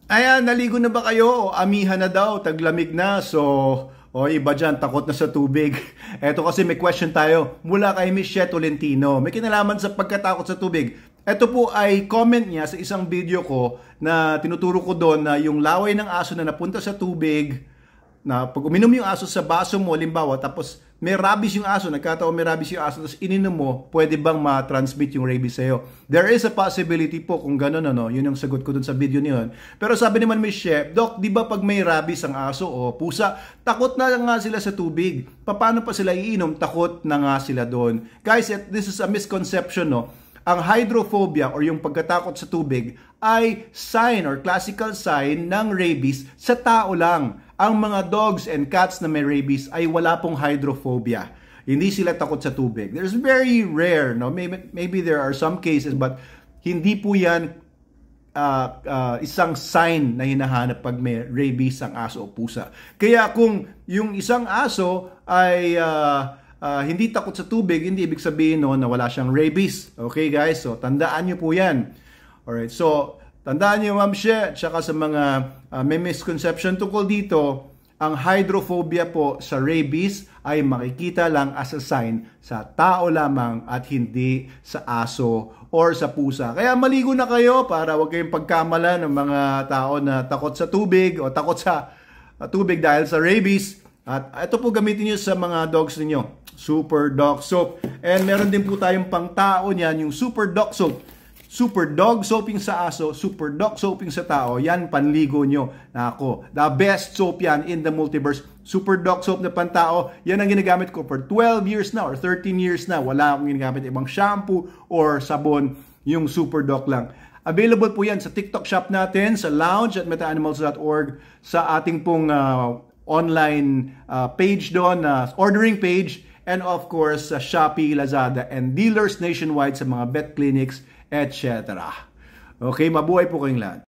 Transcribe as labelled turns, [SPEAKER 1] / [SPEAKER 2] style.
[SPEAKER 1] Ayan, naligo na ba kayo? O amihan na daw, taglamig na. So, iba dyan, takot na sa tubig. Eto kasi may question tayo mula kay Miss She Tolentino. May kinalaman sa pagkatakot sa tubig. Ito po ay comment niya sa isang video ko na tinuturo ko doon na yung laway ng aso na napunta sa tubig, na pag uminom yung aso sa baso mo, limbawa, tapos may rabies yung aso, nagkataon may rabies yung aso, tapos ininom mo, pwede bang ma-transmit yung rabies sa'yo? There is a possibility po kung gano'n, ano, yun yung sagot ko dun sa video niyon. Pero sabi naman may chef, Doc, di ba pag may rabies ang aso o pusa, takot na nga sila sa tubig. Paano pa sila iinom? Takot na nga sila doon. Guys, this is a misconception, no? Ang hydrophobia or yung pagkatakot sa tubig ay sign or classical sign ng rabies sa tao lang. Ang mga dogs and cats na may rabies ay wala pong hydrophobia. Hindi sila takot sa tubig. There's very rare, no? Maybe there are some cases, but hindi po yan isang sign na hinahanap pag may rabies ang aso o pusa. Kaya kung yung isang aso ay hindi takot sa tubig, hindi ibig sabihin no, na wala siyang rabies. Okay guys, so tandaan nyo po yan. Alright, so tandaan nyo Ma'am She, tsaka sa mga may misconception tungkol dito, ang hydrophobia po sa rabies ay makikita lang as a sign sa tao lamang at hindi sa aso or sa pusa. Kaya maligo na kayo para wag kayong pagkamala ng mga tao na takot sa tubig o takot sa tubig dahil sa rabies. At ito po gamitin nyo sa mga dogs ninyo. Super Dog Soap. And meron din po tayong pang tao niyan, yung Super Dog Soap. Super Dog Soaping sa aso, Super Dog Soaping sa tao. Yan, panligo nyo. Nako, the best soap yan in the multiverse. Super Dog Soap na pantao, yan ang ginagamit ko for 12 years na or 13 years na. Wala akong ginagamit ibang shampoo or sabon. Yung Super Dog lang. Available po yan sa TikTok shop natin, sa lounge at metaanimals.org, sa ating pong online page doon, ordering page, and of course sa Shopee, Lazada, and dealers nationwide sa mga vet clinics, etc. Okay, mabuhay po kayong lahat.